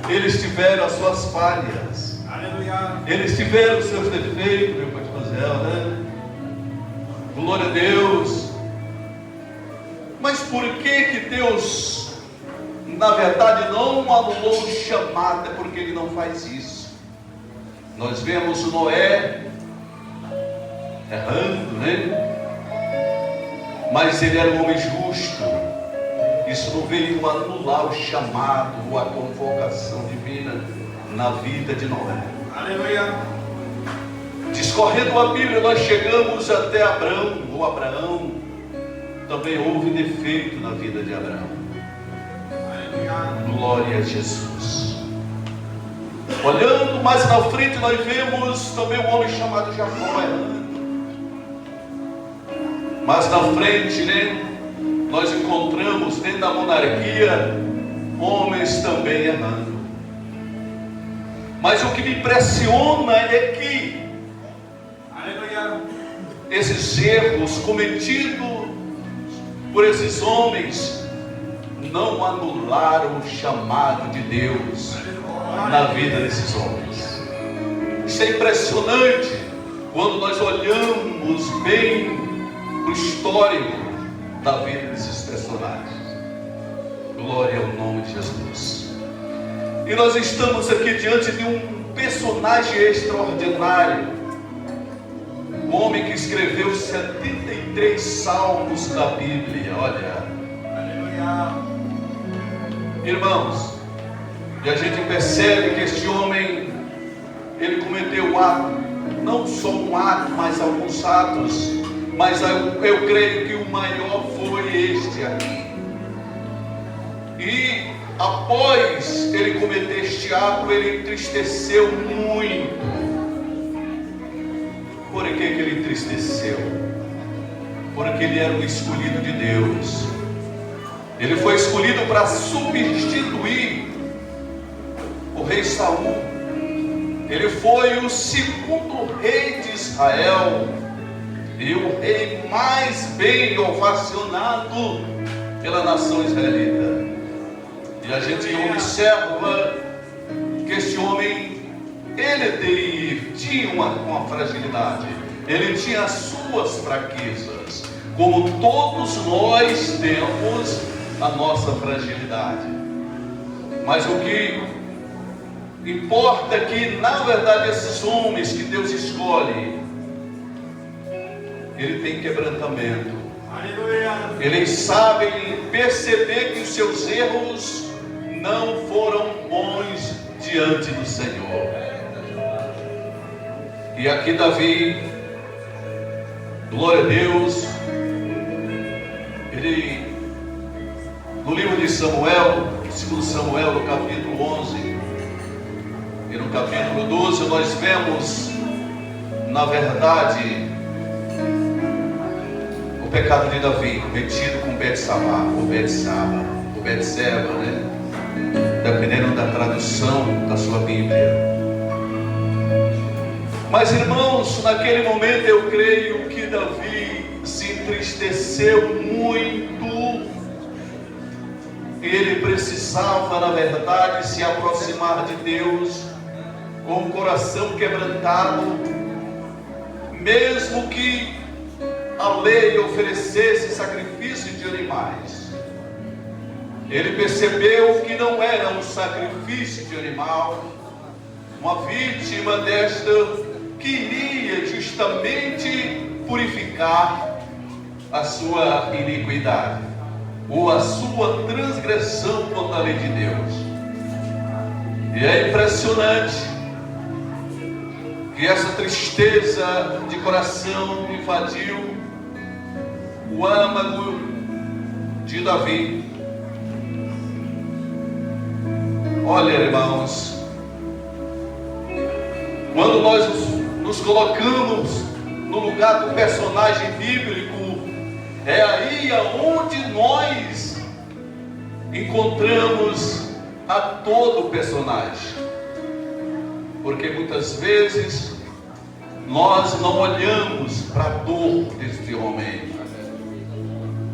Eles tiveram as suas falhas. Aleluia. Eles tiveram os seus defeitos, meu pastor Zé, né? Glória a Deus. Mas por que Deus, na verdade, não anulou o chamado? É porque Ele não faz isso. Nós vemos Noé errando, né? Mas ele era um homem justo. Isso não veio anular o chamado ou a convocação divina na vida de Noé. Aleluia. Discorrendo a Bíblia, nós chegamos até Abraão, ou Abraão. Também houve defeito na vida de Abraão. Aleluia. Glória a Jesus. Olhando mais na frente, nós vemos também um homem chamado Jacó errando. Mais na frente, né, nós encontramos dentro da monarquia homens também errando. Mas o que me impressiona é que Aleluia. esses erros cometidos por esses homens não anularam o chamado de Deus na vida desses homens. Isso é impressionante quando nós olhamos bem para o histórico da vida desses personagens. Glória ao nome de Jesus. E nós estamos aqui diante de um personagem extraordinário, o homem que escreveu 73 salmos da Bíblia. Olha, Aleluia. irmãos, e a gente percebe que este homem, ele cometeu ato, não só um ato, mas alguns atos, mas eu creio que o maior foi este aqui. E após ele cometer este ato, ele entristeceu muito. Por que ele entristeceu? Porque ele era o escolhido de Deus. Ele foi escolhido para substituir o rei Saul. Ele foi o segundo rei de Israel e o rei mais bem ovacionado pela nação israelita. E a gente observa que este homem, ele tinha uma fragilidade, ele tinha as suas fraquezas, como todos nós temos a nossa fragilidade. Mas o que importa é que, na verdade, esses homens que Deus escolhe, ele tem quebrantamento. Aleluia. Eles sabem perceber que os seus erros não foram bons diante do Senhor. E aqui Davi, glória a Deus, ele, no livro de Samuel, 2 Samuel, no capítulo 11 e no capítulo 12, nós vemos, na verdade, o pecado de Davi cometido com Betseba, né? Dependendo da tradução da sua Bíblia. Mas, irmãos, naquele momento eu creio que Davi se entristeceu muito. E ele precisava, na verdade, se aproximar de Deus com o coração quebrantado, mesmo que a lei oferecesse sacrifício de animais. Ele percebeu que não era um sacrifício de animal, uma vítima desta que iria justamente purificar a sua iniquidade, ou a sua transgressão contra a lei de Deus. E é impressionante que essa tristeza de coração invadiu o âmago de Davi. Olha, irmãos, quando nós nos colocamos no lugar do personagem bíblico, é aí aonde nós encontramos a todo personagem. Porque muitas vezes nós não olhamos para a dor deste homem.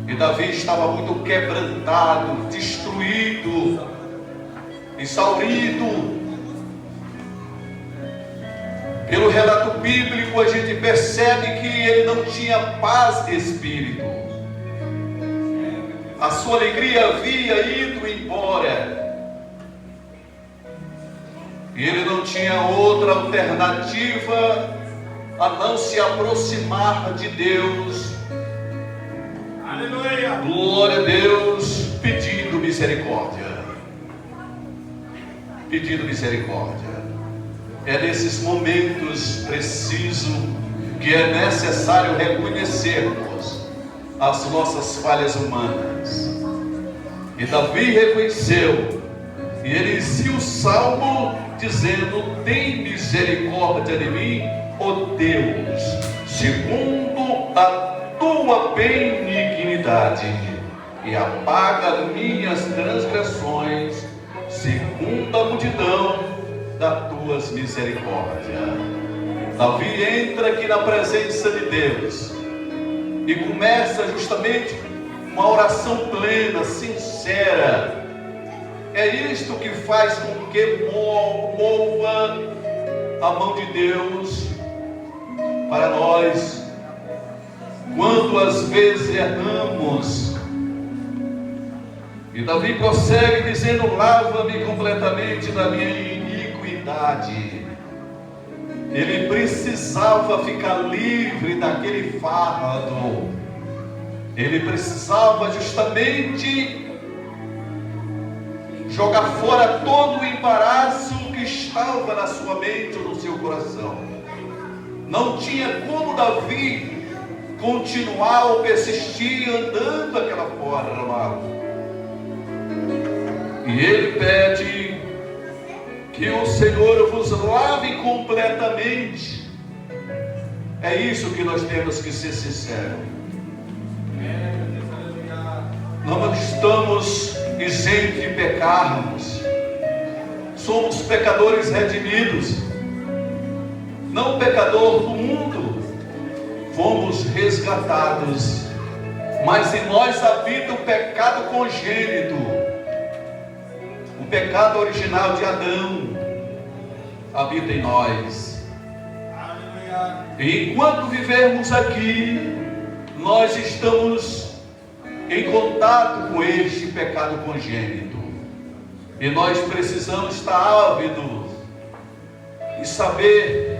E Davi estava muito quebrantado, destruído, exaurido. Pelo relato bíblico, a gente percebe que ele não tinha paz de espírito. A sua alegria havia ido embora. E ele não tinha outra alternativa a não se aproximar de Deus. Aleluia. Glória a Deus, pedindo misericórdia. Pedindo misericórdia. É nesses momentos precisos que é necessário reconhecermos as nossas falhas humanas. E Davi reconheceu, e ele inicia o salmo dizendo: tem misericórdia de mim, ó Deus, segundo a tua benignidade, e apaga minhas transgressões, segundo a multidão das tuas misericórdias. Davi entra aqui na presença de Deus e começa justamente uma oração plena, sincera. É isto que faz com que mova a mão de Deus para nós, quando às vezes erramos. E Davi prossegue dizendo: lava-me completamente da minha iniquidade. Ele precisava ficar livre daquele fardo. Ele precisava justamente jogar fora todo o embaraço que estava na sua mente ou no seu coração. Não tinha como Davi continuar ou persistir andando daquela forma, amado. E ele pede que o Senhor vos lave completamente. É isso que nós temos que ser sinceros. Não estamos isentos de pecarmos. Somos pecadores redimidos. Não pecador do mundo. Fomos resgatados. Mas em nós habita o pecado congênito. O pecado original de Adão habita em nós. E enquanto vivermos aqui, nós estamos em contato com este pecado congênito. E nós precisamos estar ávidos e saber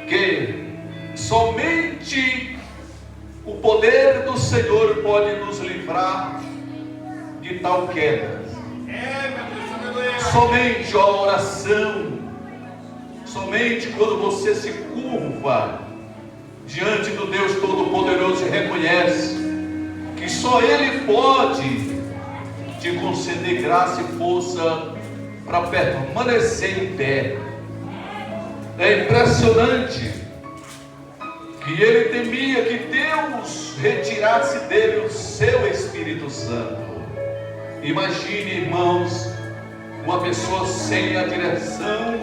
que somente o poder do Senhor pode nos livrar de tal queda. Somente a oração, somente quando você se curva diante do Deus Todo-Poderoso e reconhece que só Ele pode te conceder graça e força para permanecer em pé. É impressionante que ele temia que Deus retirasse dele o seu Espírito Santo. Imagine, irmãos, uma pessoa sem a direção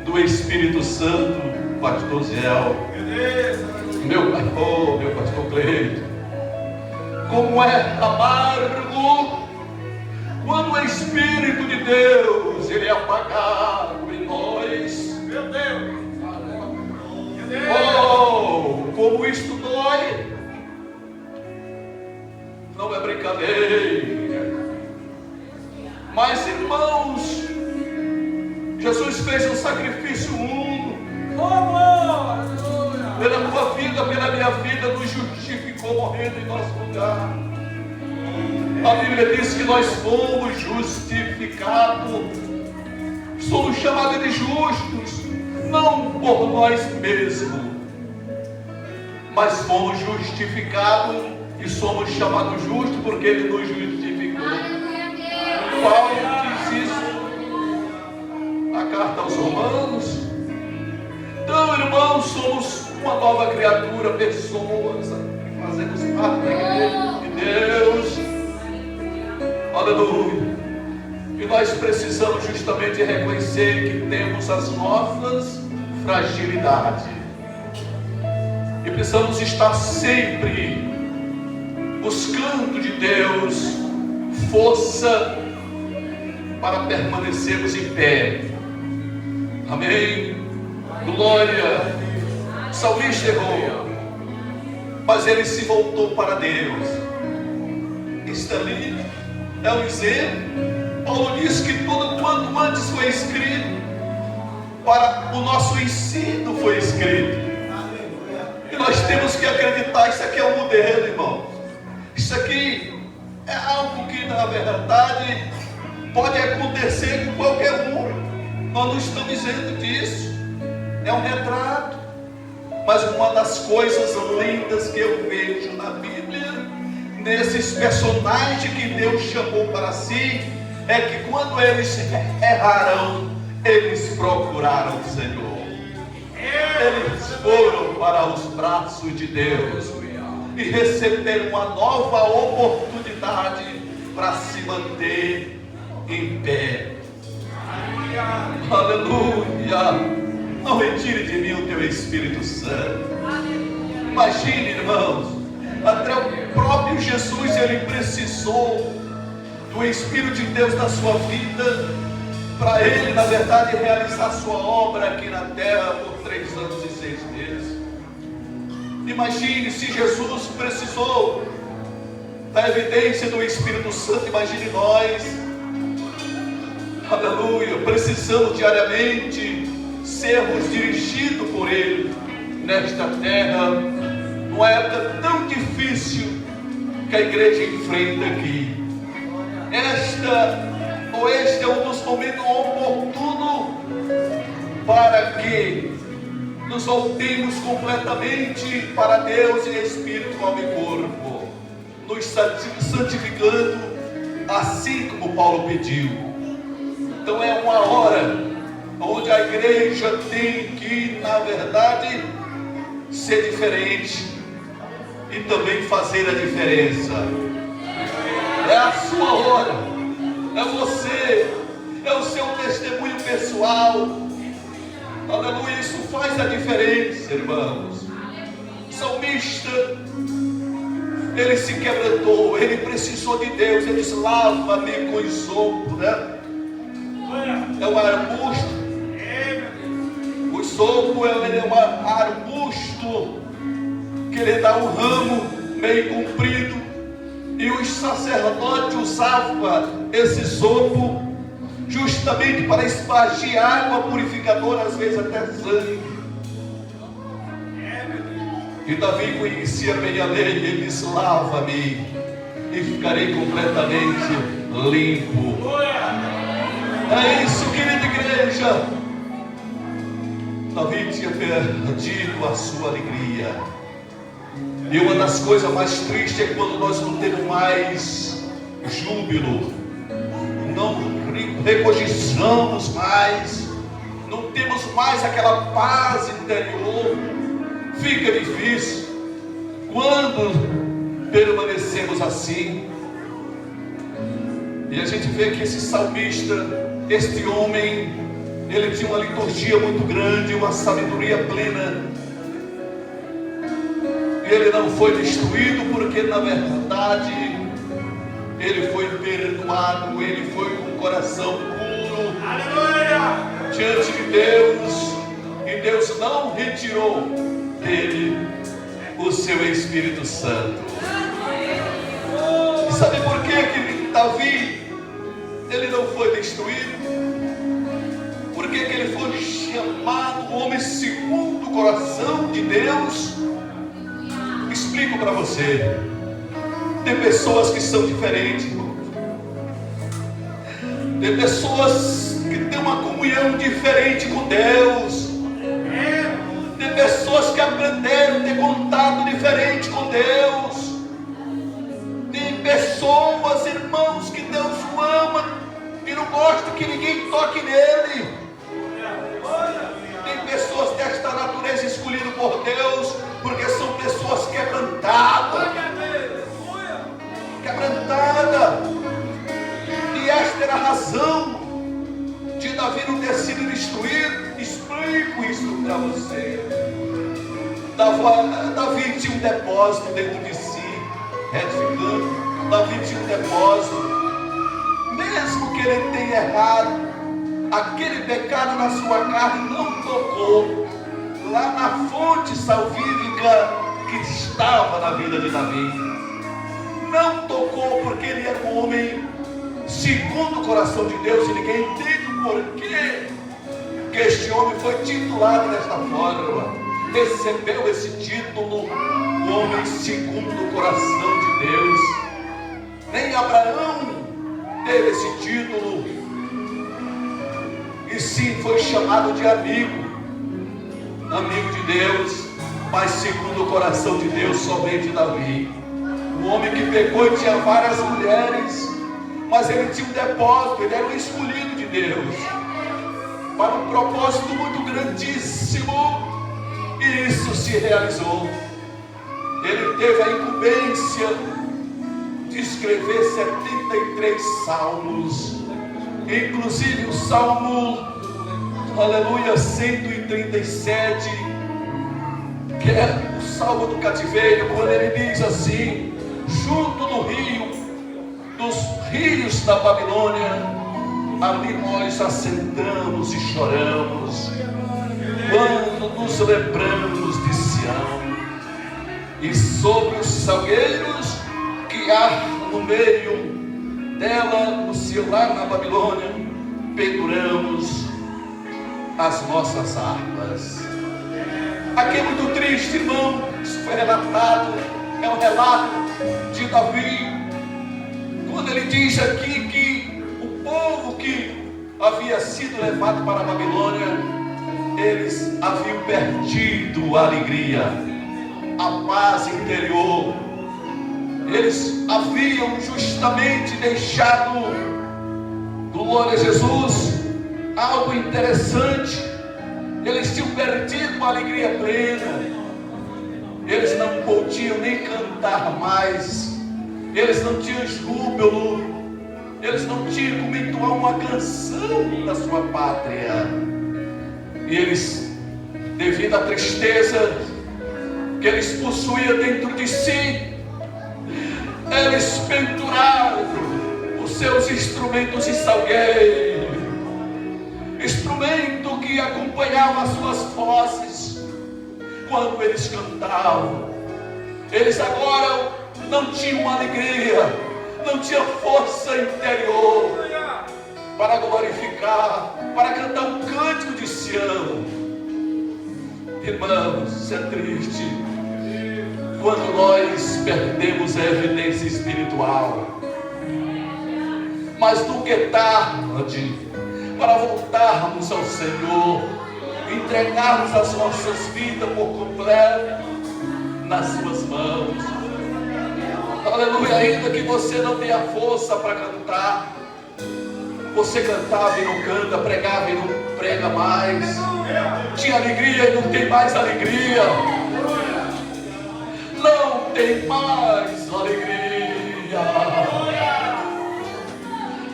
do Espírito Santo. Pastor Zéu, meu pastor Cleito, como é amargo quando o Espírito de Deus ele é apagado em nós. Meu Deus, oh, como isto dói. Não é brincadeira. Mas, irmãos, Jesus fez um sacrifício único. Pela tua vida, pela minha vida, nos justificou morrendo em nosso lugar. A Bíblia diz que nós fomos justificados. Somos chamados de justos, não por nós mesmos, mas fomos justificados e somos chamados justos porque Ele nos justificou. Paulo diz isso na carta aos Romanos. Então, irmãos, somos uma nova criatura, pessoas, fazemos parte da igreja de Deus. Aleluia. E nós precisamos justamente reconhecer que temos as nossas fragilidades. E precisamos estar sempre buscando de Deus força para permanecermos em pé. Amém. Glória. O salmista errou, mas ele se voltou para Deus. Isso ali é um exemplo. Paulo diz que tudo quanto antes foi escrito, para o nosso ensino foi escrito. E nós temos que acreditar. Isso aqui é um modelo, irmão. Isso aqui é algo que na verdade pode acontecer com qualquer um. Nós não estamos dizendo disso. É um retrato. Mas uma das coisas lindas que eu vejo na Bíblia, nesses personagens que Deus chamou para si, é que quando eles erraram, eles procuraram o Senhor. Eles foram para os braços de Deus e receberam uma nova oportunidade para se manter em pé. Aleluia! Não retire de mim o teu Espírito Santo. Imagine, irmãos, até o próprio Jesus, ele precisou do Espírito de Deus na sua vida, para ele, na verdade, realizar sua obra aqui na terra por 3 anos e 6 meses. Imagine se Jesus precisou da evidência do Espírito Santo. Imagine nós, aleluia, precisamos diariamente sermos dirigidos por ele nesta terra, numa época tão difícil que a igreja enfrenta aqui. Este é um dos momentos oportunos para que nos voltemos completamente para Deus em espírito, alma e corpo, nos santificando assim como Paulo pediu. Então é uma hora onde a igreja tem que, na verdade, ser diferente e também fazer a diferença. É a sua hora, é você, é o seu testemunho pessoal. Aleluia, isso faz a diferença, irmãos. O salmista, ele se quebrantou, ele precisou de Deus. Ele disse: lava-me com isopo, né? É um arbusto. O isopo é um arbusto que ele dá um ramo meio comprido, e os sacerdotes usavam esse isopo justamente para espargir água purificadora, às vezes até sangue. E Davi conhecia bem a lei, ele disse: lava-me e ficarei completamente limpo. É isso, querida igreja. Davi tinha perdido a sua alegria. E uma das coisas mais tristes é quando nós não temos mais júbilo, não regozijamos mais, não temos mais aquela paz interior. Fica difícil quando permanecemos assim. E a gente vê que esse salmista, este homem, ele tinha uma liturgia muito grande, uma sabedoria plena. E ele não foi destruído, porque na verdade ele foi perdoado, ele foi com o coração puro. Aleluia! Diante de Deus, e Deus não retirou dele o seu Espírito Santo. E sabe por que Davi, ele não foi destruído? Por que ele foi chamado o homem segundo o coração de Deus? Explico para você. Tem pessoas que são diferentes, irmão. Tem pessoas que têm uma comunhão diferente com Deus. Tem pessoas que aprenderam a ter contato diferente com Deus. Tem pessoas, irmãos, que Deus o ama e não gosta que ninguém toque nele. Tem pessoas desta natureza escolhidas por Deus, porque são pessoas quebrantadas. E esta era a razão de Davi não ter sido destruído. Explico isso para você. Davi tinha um depósito dentro de si, retificando. Davi tinha um depósito. Mesmo mesmo que ele tenha errado, aquele pecado na sua carne não tocou lá na fonte salvífica que estava na vida de Davi. Não tocou porque ele era um homem segundo o coração de Deus, e ninguém entende o porquê que este homem foi titulado desta forma, recebeu esse título, o homem segundo o coração de Deus. Nem Abraão teve esse título, e sim foi chamado de amigo de Deus, mas segundo o coração de Deus, somente Davi. Um homem que pecou e tinha várias mulheres, mas ele tinha um depósito, ele era um escolhido de Deus, para um propósito muito grandíssimo, e isso se realizou. Ele teve a incumbência de escrever 73 salmos, inclusive o Salmo, aleluia, 137, que é o Salmo do cativeiro, quando ele diz assim: junto do rio, dos rios da Babilônia, ali nós assentamos e choramos, quando nos lembramos de Sião, e sobre os salgueiros que há no meio dela, no céu, lá na Babilônia, penduramos as nossas harpas. Aqui é muito triste, irmão. Isso foi relatado, é um relato de Davi, quando ele diz aqui que o povo que havia sido levado para a Babilônia, eles haviam perdido a alegria, a paz interior. Eles haviam justamente deixado, glória a Jesus, algo interessante. Eles tinham perdido uma alegria plena. Eles não podiam nem cantar mais. Eles não tinham júbilo. Eles não tinham como entoar uma canção da sua pátria. E eles, devido à tristeza que eles possuíam dentro de si, eles penduraram os seus instrumentos de salgueiro, instrumento que acompanhava as suas vozes quando eles cantavam. Eles agora não tinham alegria, não tinham força interior para glorificar, para cantar um cântico de Sião. Irmãos, isso é triste quando nós perdemos a evidência espiritual. Mas nunca é tarde para voltarmos ao Senhor, entregarmos as nossas vidas por completo nas suas mãos. Aleluia. Ainda que você não tenha força para cantar, você cantava e não canta, pregava e não prega mais, tinha alegria e não tem mais alegria, não tem mais alegria.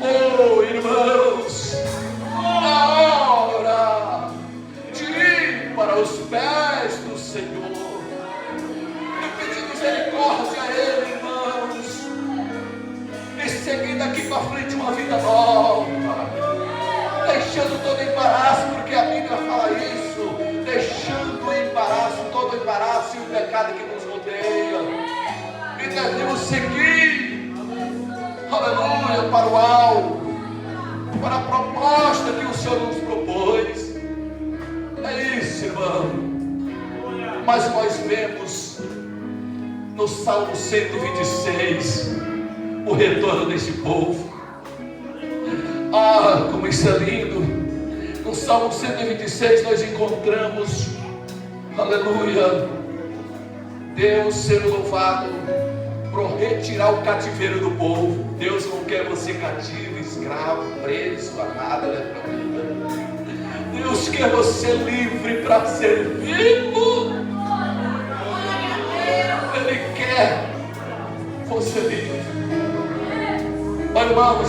Oh, irmãos, na hora de ir para os pés do Senhor e pedir misericórdia a Ele, irmãos, e seguir daqui para frente uma vida nova, deixando todo embaraço, porque a Bíblia fala isso, deixando o embaraço, todo o embaraço e o pecado que nos rodeia, e devemos seguir, aleluia, para o alto, para a proposta que o Senhor nos propôs. É isso, irmão. Mas nós vemos no Salmo 126 o retorno deste povo. Ah, como isso é lindo. No Salmo 126 nós encontramos, aleluia, Deus sendo louvado por retirar o cativeiro do povo. Deus não quer você cativo, escravo, preso, nada da vida. Deus quer você livre para ser vivo. Ele quer você livre. Olha, irmãos,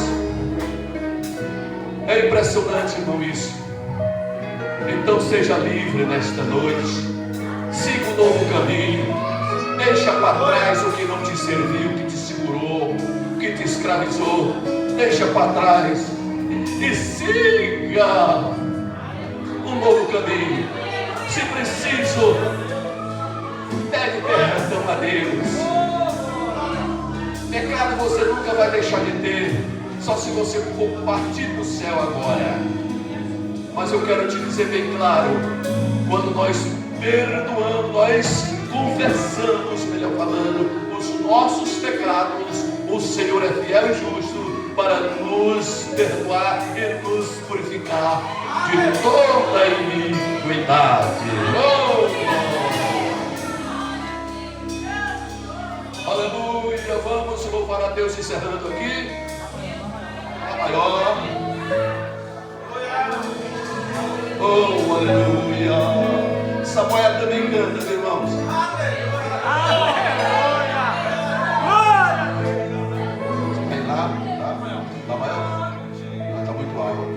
é impressionante, irmão, isso. Então seja livre nesta noite. Siga um novo caminho. Deixa para trás o que não te serviu, que te segurou, que te escravizou. deixa para trás e siga um novo caminho. Se preciso, pede perdão a Deus. Pecado você nunca vai deixar de ter, só se você for partir do céu agora. Mas eu quero te dizer bem claro, quando nós perdoamos, nós confessamos, melhor falando, os nossos pecados, o Senhor é fiel e justo para nos perdoar e nos purificar de toda iniquidade. Aleluia, vamos louvar a Deus encerrando aqui. A maior. Oh, aleluia. Samuel também canta, meus irmãos. Vem lá, tá maior. Tá muito alto.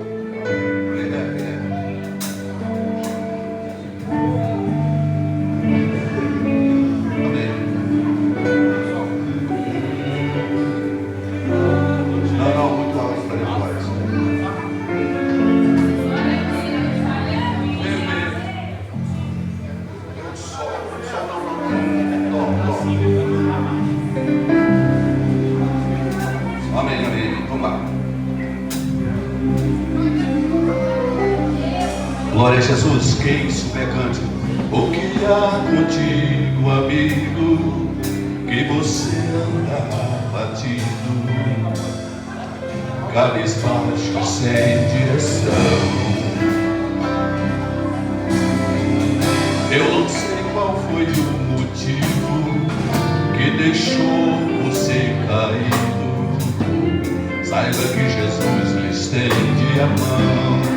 Glória a Jesus, quem souber cante. O que há contigo, amigo, que você anda batido, cabisbaixo, sem direção? Eu não sei qual foi o motivo que deixou você caído. Saiba que Jesus lhe estende a mão.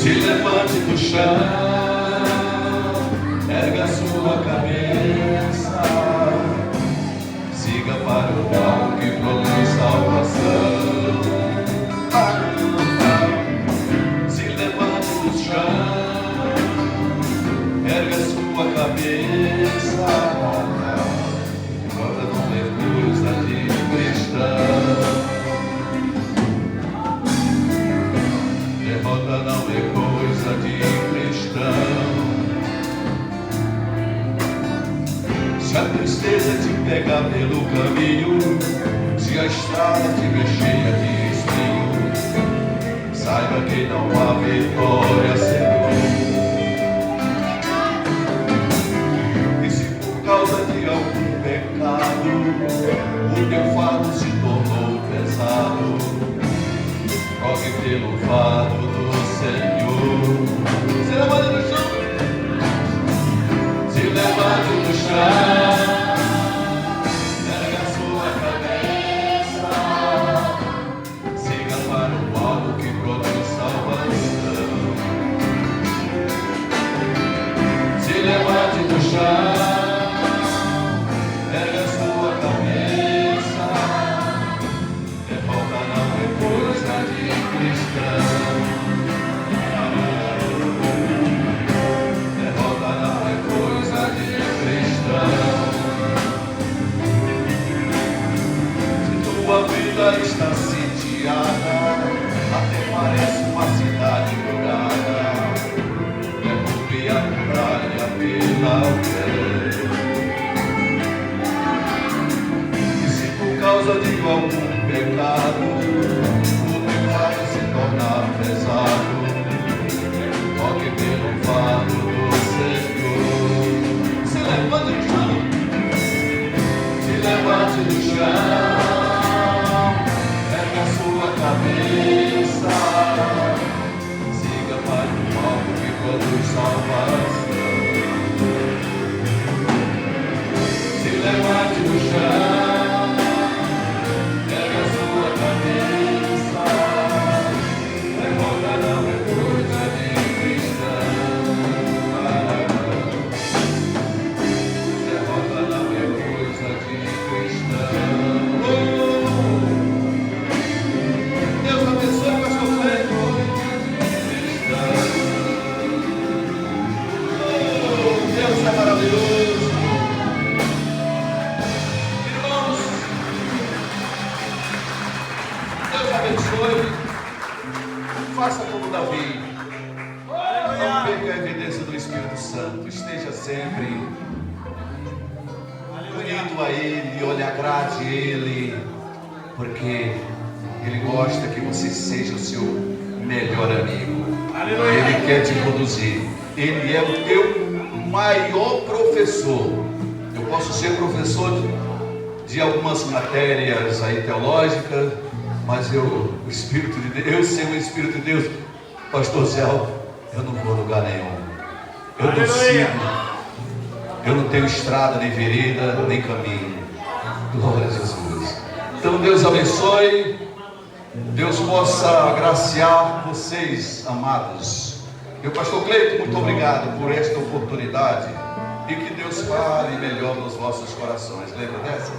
Se levante do chão, erga sua cabeça, siga para o pau que produz salvação. Se levante do chão, erga sua cabeça, agora não é coisa de cristão. Derrota não é coisa de cristão. Se a tristeza te pegar pelo caminho, se a estrada estiver cheia de espinho, saiba que não há vitória segura. E se por causa de algum pecado o teu fardo se tornou pesado, rogue pelo fardo do Senhor. Se levante do chão, se levante do chão, erga sua cabeça, siga para o alto que produz salvação. Se levante do chão, erga sua cabeça, derrota não é coisa de cristão. Derrota não é coisa de cristão. Se tua vida está sitiada, até parece uma cidade murada, derrube a muralha pela fé. E se por causa de algum pecado se tornar pesado, toque pelo fardo do Senhor. Se levante do chão, se levante do chão, erga sua cabeça, siga para o alto que produz salvação. Se levante do chão, erga sua cabeça, derrota não é coisa de cristão. abençoe. Faça como Davi. Não perca a evidência do Espírito Santo. Esteja sempre unido a Ele, olhe, agrade Ele, porque Ele gosta que você seja o seu melhor amigo. Ele quer te conduzir. Ele é o teu maior professor. Eu posso ser professor de algumas matérias aí teológicas, mas o Espírito de Deus, sem o Espírito de Deus, Pastor Zé, eu não vou a lugar nenhum. Eu não sigo. Eu não tenho estrada, nem vereda, nem caminho. Glória a Jesus. Então Deus abençoe. Deus possa agraciar vocês, amados. Meu pastor Cleito, muito obrigado por esta oportunidade. E que Deus fale melhor nos vossos corações. Lembra dessa?